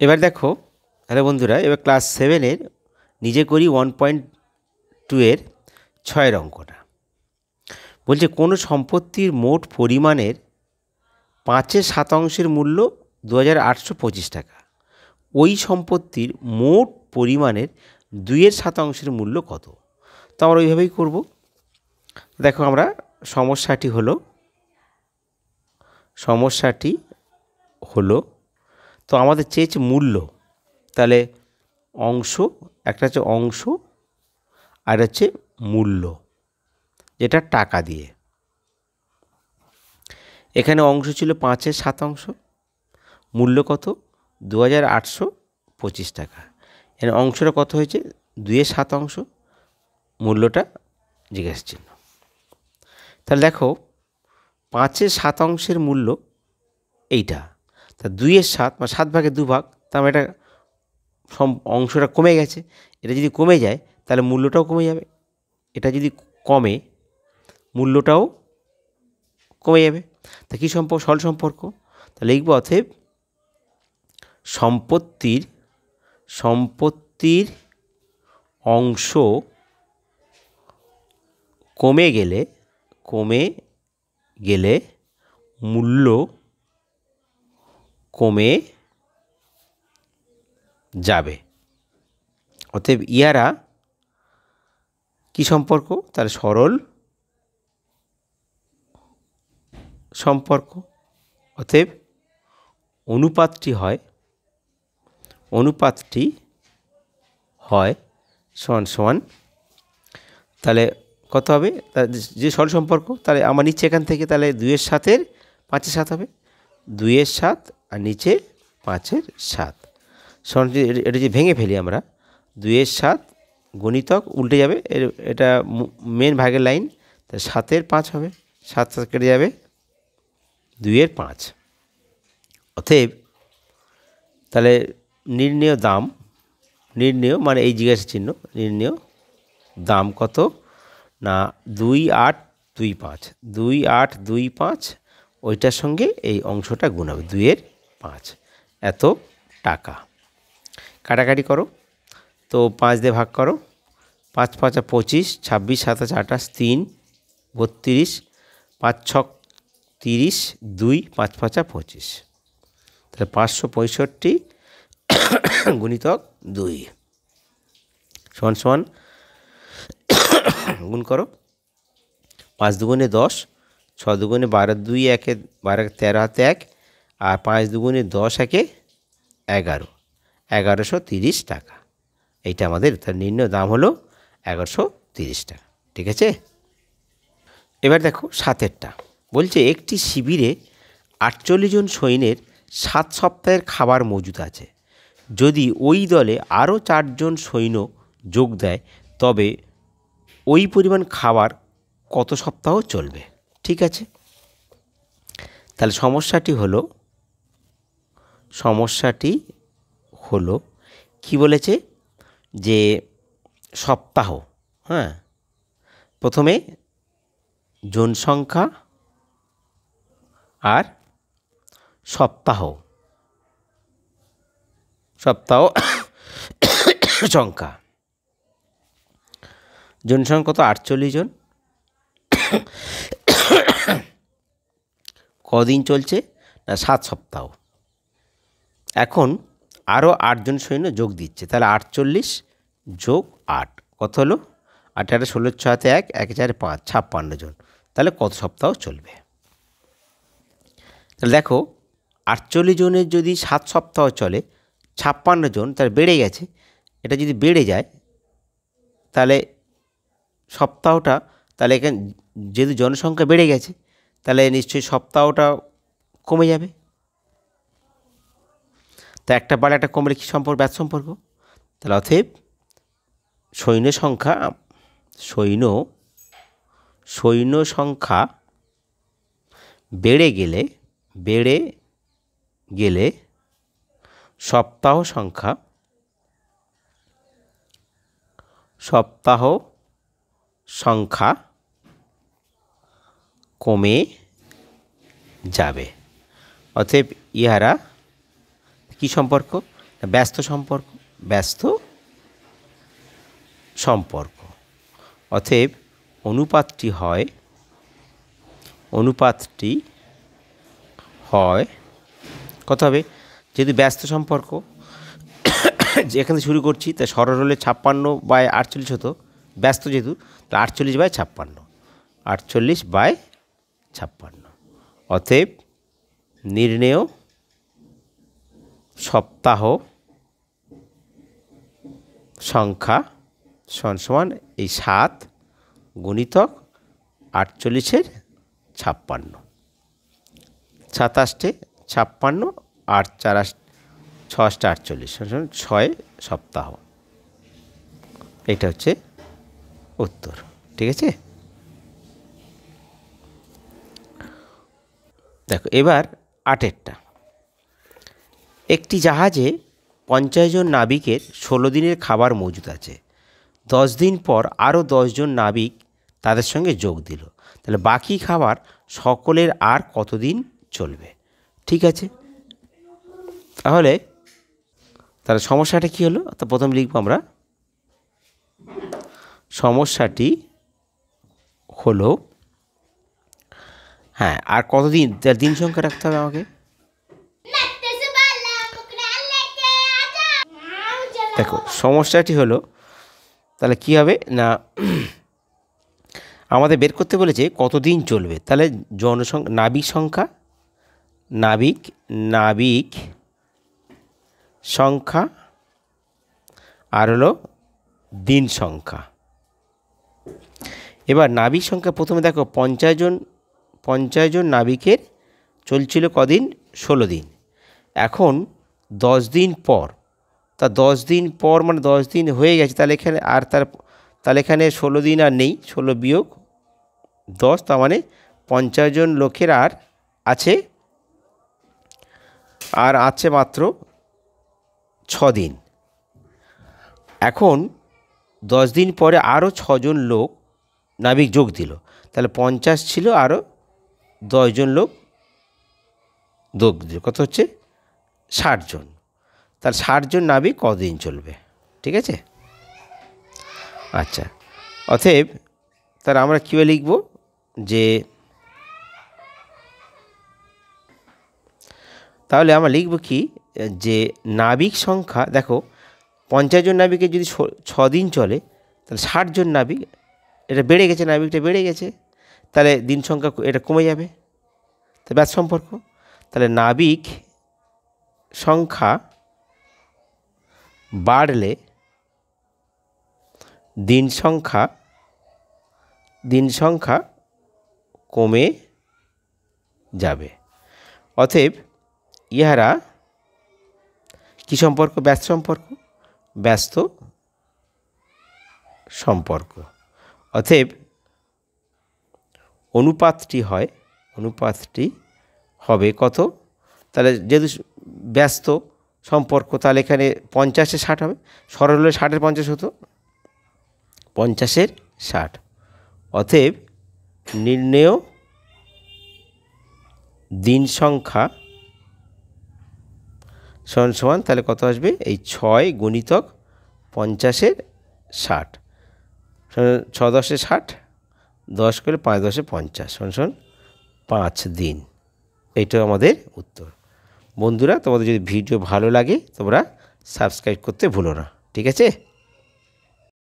এবার দেখো, হ্যালো বন্ধুরা, এবার ক্লাস 7-এর নিজে করি 1.2-এর 6-এর অঙ্কটা বলছে কোনো সম্পত্তির মোট পরিমাণের 5/7 মূল্য 2,825 টাকা। ওই সম্পত্তির মোট পরিমাণের 2/7 মূল্য কত? তো আমরা ওইভাবেই করব। দেখো, আমরা সমস্যাটি হলো তো আমাদের চেয়েছে মূল্য, তাহলে অংশ, একটা হচ্ছে অংশ আর হচ্ছে মূল্য, যেটা টাকা দিয়ে। এখানে অংশ ছিল 5/7, মূল্য কত? 2,825 টাকা। এখানে অংশটা কত হয়েছে? 2/7, মূল্যটা জিজ্ঞাসা চিহ্ন। তাহলে দেখো, 5/7 মূল্য এইটা, তা 2/7 মানে 7 ভাগের 2 ভাগ, তার মানে এটা অংশটা কমে গেছে। এটা যদি কমে যায় তাহলে মূল্যটাও কমে যাবে, এটা যদি কমে মূল্যটাও কমে যাবে। তা কী সম্পর্ক? সরল সম্পর্ক। তাহলে লিখব অতএব সম্পত্তির অংশ কমে গেলে মূল্য কমে যাবে। অতএব ইহারা কি সম্পর্ক? তাহলে সরল সম্পর্ক। অতএব অনুপাতটি হয় সমান সমান, তাহলে কত হবে? যে সরল সম্পর্ক, তাহলে আমার নিচে এখান থেকে তাহলে 2/7 5/7 হবে, 2/7 আর নিচে 5/7 সমান। এটা যে ভেঙে ফেলি আমরা, 2/7 গণিতক উল্টে যাবে, এটা মেন ভাগের লাইন, তাহলে 7/5 হবে, 7 কেটে যাবে, 2/5। অতএব তাহলে নির্ণেয় মানে এই জিজ্ঞাসা চিহ্ন, নির্ণেয় দাম কত না 2,825, ওইটার সঙ্গে এই অংশটা গুণ হবে 2/5, এত টাকা। কাটাকাটি করো, তো 5 দিয়ে ভাগ করো, 5×5 = 25, 26, 27, 28, 3, 32, 5×6 = 30, 2, 5×5 = 25, তাহলে 565 গুণিতক 2 সমান সমান গুণ করো, 5 দুগুণে 10, 6 দুগুণে 12, 2 1 12, 13 হাতে 1, আর 5 দুগুণে 10 1 11, 1130 টাকা। এইটা আমাদের তার নির্ণয় দাম হলো 1130 টাকা। ঠিক আছে? এবার দেখো 7-এরটা বলছে একটি শিবিরে 48 জন সৈন্যের 7 সপ্তাহের খাবার মজুদ আছে। যদি ওই দলে আরও 4 জন সৈন্য যোগ দেয় তবে ওই পরিমাণ খাবার কত সপ্তাহ চলবে? ঠিক আছে, তাহলে সমস্যাটি হলো কি বলেছে যে সপ্তাহ। হ্যাঁ, প্রথমে জনসংখ্যা আর সপ্তাহ সংখ্যা। জনসংখ্যা কত? 48 জন। কদিন চলছে না? 7 সপ্তাহ। এখন আরও 8 জন সৈন্য যোগ দিচ্ছে, তাহলে 48 যোগ 8 কত হলো? 8 8 16 6 হাতে 1, 1 4 5, 56 জন। তাহলে কত সপ্তাহ চলবে? তাহলে দেখো, 48 জনের যদি 7 সপ্তাহ চলে, 56 জন, তাহলে বেড়ে গেছে। এটা যদি বেড়ে যায় তাহলে সপ্তাহটা, তাহলে এখানে যেহেতু জনসংখ্যা বেড়ে গেছে তাহলে নিশ্চয়ই সপ্তাহটা কমে যাবে। তা একটা বাড়ে একটা কমলে কী সম্পর্ক? ব্যাস সম্পর্ক। তাহলে অতএব সৈন্য সংখ্যা বেড়ে গেলে সপ্তাহ সংখ্যা কমে যাবে। অতএব ইহারা কি সম্পর্ক? ব্যস্ত সম্পর্ক, ব্যস্ত সম্পর্ক। অতএব অনুপাতটি হয় কত হবে, যেহেতু ব্যস্ত সম্পর্ক যেখান থেকে শুরু করছি, তা সরল হলে 56/48 হতো, ব্যস্ত যেহেতু, তা 48/56, 48/56। অতএব নির্ণেয় সপ্তাহ সংখ্যা সমান এই 7 গুণিতক 48-এর 56, 27-এ 56 আর 4 6 48 6 সপ্তাহ। এটা হচ্ছে উত্তর। ঠিক আছে, দেখো এবার 8এরটা। একটি জাহাজে 50 জন নাবিকের 16 দিনের খাবার মজুদ আছে। 10 দিন পর আরও 10 জন নাবিক তাদের সঙ্গে যোগ দিল, তাহলে বাকি খাবার সকলের আর কতদিন চলবে? ঠিক আছে, তাহলে সমস্যাটা কী হলো? তো প্রথম লিখব আমরা, সমস্যাটি হলো, হ্যাঁ, আর কতদিন, তার দিন সংখ্যা রাখতে হবে আমাকে। দেখো সমস্যাটি হলো, তাহলে কি হবে না, আমাদের বের করতে বলেছে কতদিন চলবে। তাহলে জনসংখ্যা, নাবিক সংখ্যা আর হলো দিন সংখ্যা। এবার নাবিক সংখ্যা প্রথমে দেখো 50 জন নাবিকের চলছিল কদিন? 16 দিন। এখন 10 দিন পর, তা 10 দিন পর মানে 10 দিন হয়ে গেছে, তাহলে এখানে আর তাহলে এখানে 16 দিন আর নেই, 16 বিয়োগ 10, তার মানে 50 জন লোকের আর আছে মাত্র 6 দিন। এখন 10 দিন পরে আরও 6 জন লোক নাবিক যোগ দিল, তাহলে 50 ছিল, আরও 10 জন লোক যোগ দিল, কত হচ্ছে? 60 জন। তার 60 জন নাবিক কতদিন চলবে? ঠিক আছে, আচ্ছা, অতএব তার আমরা কীভাবে লিখব, যে তাহলে আমরা লিখব কি, যে নাবিক সংখ্যা, দেখো 50 জন নাবিকের যদি 6 দিন চলে, তাহলে 60 জন নাবিক, এটা বেড়ে গেছে, নাবিকটা বেড়ে গেছে, তাহলে দিন সংখ্যা এটা কমে যাবে, তো ব্যাস সম্পর্ক। তাহলে নাবিক সংখ্যা বাড়লে দিন সংখ্যা কমে যাবে। অতএব ইহারা কি সম্পর্ক? ব্যস্ত সম্পর্ক। অতএব অনুপাতটি হবে কত? তাহলে যেহেতু ব্যস্ত সম্পর্ক, তাহলে এখানে 50-এ 60 হবে, সরল হলে 60-এর 50 হতো, 50-এর 60। অতএব নির্ণেয় দিন সংখ্যা সমান তাহলে কত আসবে? এই 6 গুণিতক 50-এর 60, 6 10-এ 60, 10 করে 5 10-এ 50 সমান 5 দিন। এইটাও আমাদের উত্তর। বন্ধুরা, তোমাদের যদি ভিডিও ভালো লাগে তোমরা সাবস্ক্রাইব করতে ভুলো না। ঠিক আছে।